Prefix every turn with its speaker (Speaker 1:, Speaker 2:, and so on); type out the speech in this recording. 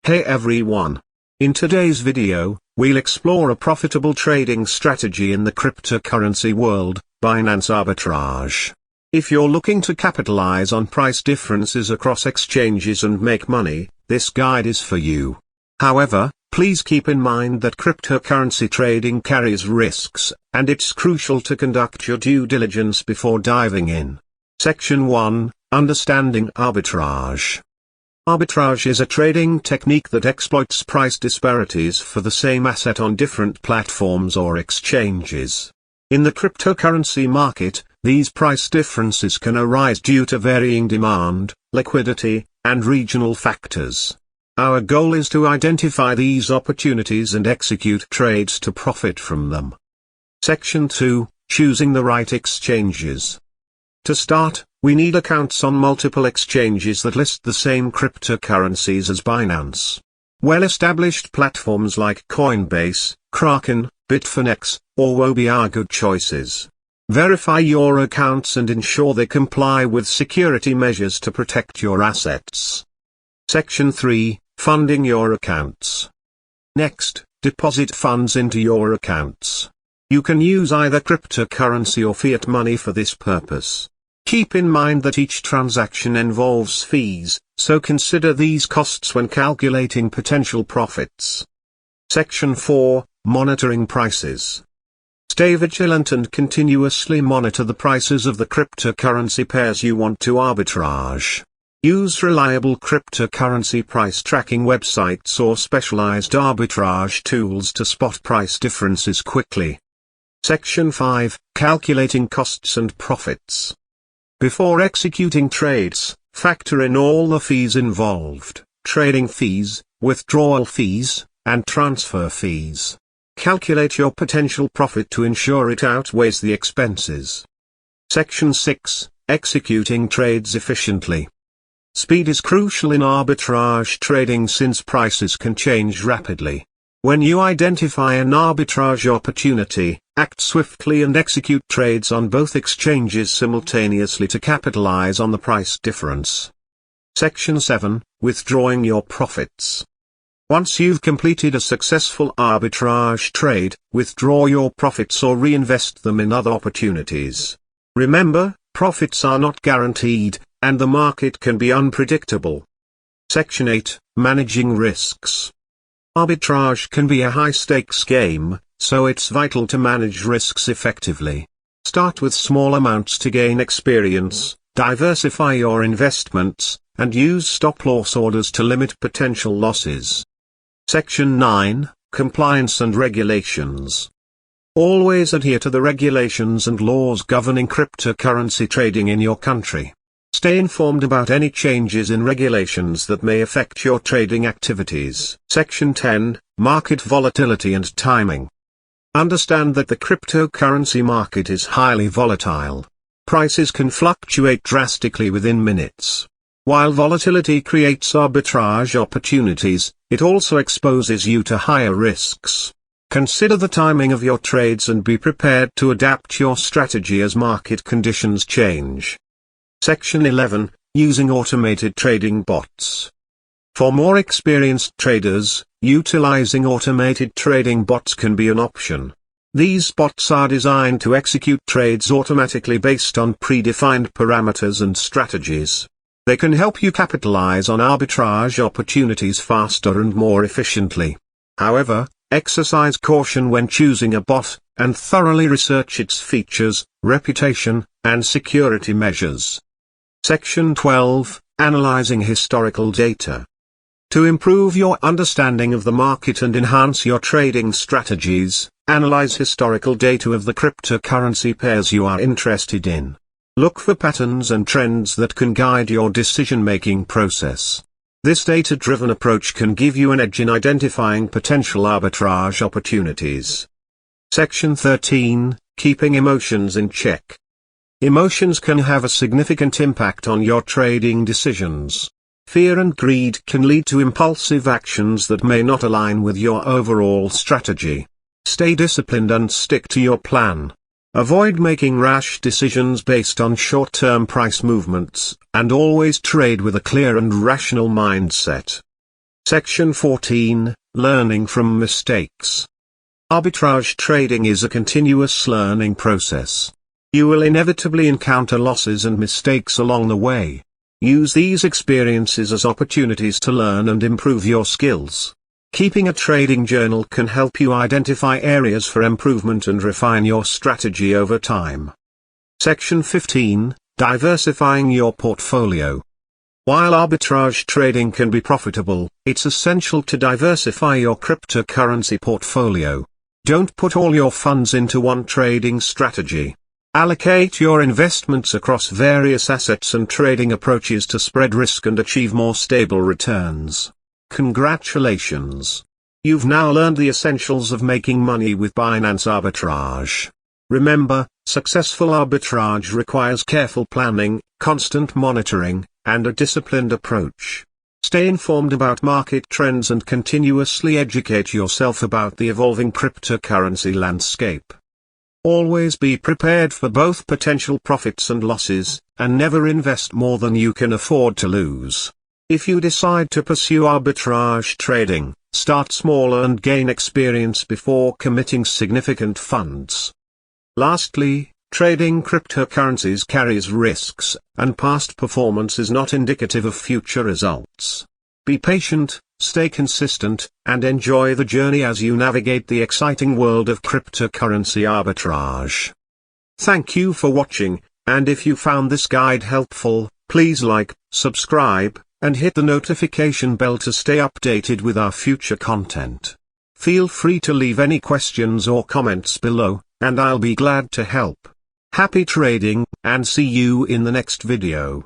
Speaker 1: Hey everyone! In today's video, we'll explore a profitable trading strategy in the cryptocurrency world, Binance arbitrage. If you're looking to capitalize on price differences across exchanges and make money, this guide is for you. However, please keep in mind that cryptocurrency trading carries risks, and it's crucial to conduct your due diligence before diving in. Section 1, Understanding Arbitrage. Arbitrage is a trading technique that exploits price disparities for the same asset on different platforms or exchanges. In the cryptocurrency market, these price differences can arise due to varying demand, liquidity, and regional factors. Our goal is to identify these opportunities and execute trades to profit from them. Section 2, Choosing the right exchanges. To start, we need accounts on multiple exchanges that list the same cryptocurrencies as Binance. Well-established platforms like Coinbase, Kraken, Bitfinex, or Huobi are good choices. Verify your accounts and ensure they comply with security measures to protect your assets. Section 3, Funding your accounts. Next, deposit funds into your accounts. You can use either cryptocurrency or fiat money for this purpose. Keep in mind that each transaction involves fees, so consider these costs when calculating potential profits. Section 4, Monitoring prices. Stay vigilant and continuously monitor the prices of the cryptocurrency pairs you want to arbitrage. Use reliable cryptocurrency price tracking websites or specialized arbitrage tools to spot price differences quickly. Section 5, Calculating costs and profits. Before executing trades, factor in all the fees involved: trading fees, withdrawal fees, and transfer fees. Calculate your potential profit to ensure it outweighs the expenses. Section 6, Executing trades efficiently. Speed is crucial in arbitrage trading since prices can change rapidly. When you identify an arbitrage opportunity, act swiftly and execute trades on both exchanges simultaneously to capitalize on the price difference. Section 7, Withdrawing your profits. Once you've completed a successful arbitrage trade, withdraw your profits or reinvest them in other opportunities. Remember, profits are not guaranteed, and the market can be unpredictable. Section 8, Managing risks. Arbitrage can be a high-stakes game, so it's vital to manage risks effectively. Start with small amounts to gain experience, diversify your investments, and use stop-loss orders to limit potential losses. Section 9, Compliance and Regulations. Always adhere to the regulations and laws governing cryptocurrency trading in your country. Stay informed about any changes in regulations that may affect your trading activities. Section 10, Market Volatility and Timing. Understand that the cryptocurrency market is highly volatile. Prices can fluctuate drastically within minutes. While volatility creates arbitrage opportunities, it also exposes you to higher risks. Consider the timing of your trades and be prepared to adapt your strategy as market conditions change. Section 11, Using automated trading bots. For more experienced traders, utilizing automated trading bots can be an option. These bots are designed to execute trades automatically based on predefined parameters and strategies. They can help you capitalize on arbitrage opportunities faster and more efficiently. However, exercise caution when choosing a bot, and thoroughly research its features, reputation, and security measures. Section 12, Analyzing historical data. To improve your understanding of the market and enhance your trading strategies, analyze historical data of the cryptocurrency pairs you are interested in. Look for patterns and trends that can guide your decision-making process. This data-driven approach can give you an edge in identifying potential arbitrage opportunities. Section 13, Keeping emotions in check. Emotions can have a significant impact on your trading decisions. Fear and greed can lead to impulsive actions that may not align with your overall strategy. Stay disciplined and stick to your plan. Avoid making rash decisions based on short-term price movements, and always trade with a clear and rational mindset. Section 14, Learning from Mistakes. Arbitrage trading is a continuous learning process. You will inevitably encounter losses and mistakes along the way. Use these experiences as opportunities to learn and improve your skills. Keeping a trading journal can help you identify areas for improvement and refine your strategy over time. Section 15, Diversifying your portfolio. While arbitrage trading can be profitable, it's essential to diversify your cryptocurrency portfolio. Don't put all your funds into one trading strategy. Allocate your investments across various assets and trading approaches to spread risk and achieve more stable returns. Congratulations! You've now learned the essentials of making money with Binance arbitrage. Remember, successful arbitrage requires careful planning, constant monitoring, and a disciplined approach. Stay informed about market trends and continuously educate yourself about the evolving cryptocurrency landscape. Always be prepared for both potential profits and losses, and never invest more than you can afford to lose. If you decide to pursue arbitrage trading, start small and gain experience before committing significant funds. Lastly, trading cryptocurrencies carries risks, and past performance is not indicative of future results. Be patient, stay consistent, and enjoy the journey as you navigate the exciting world of cryptocurrency arbitrage. Thank you for watching, and if you found this guide helpful, please like, subscribe, and hit the notification bell to stay updated with our future content. Feel free to leave any questions or comments below, and I'll be glad to help. Happy trading, and see you in the next video.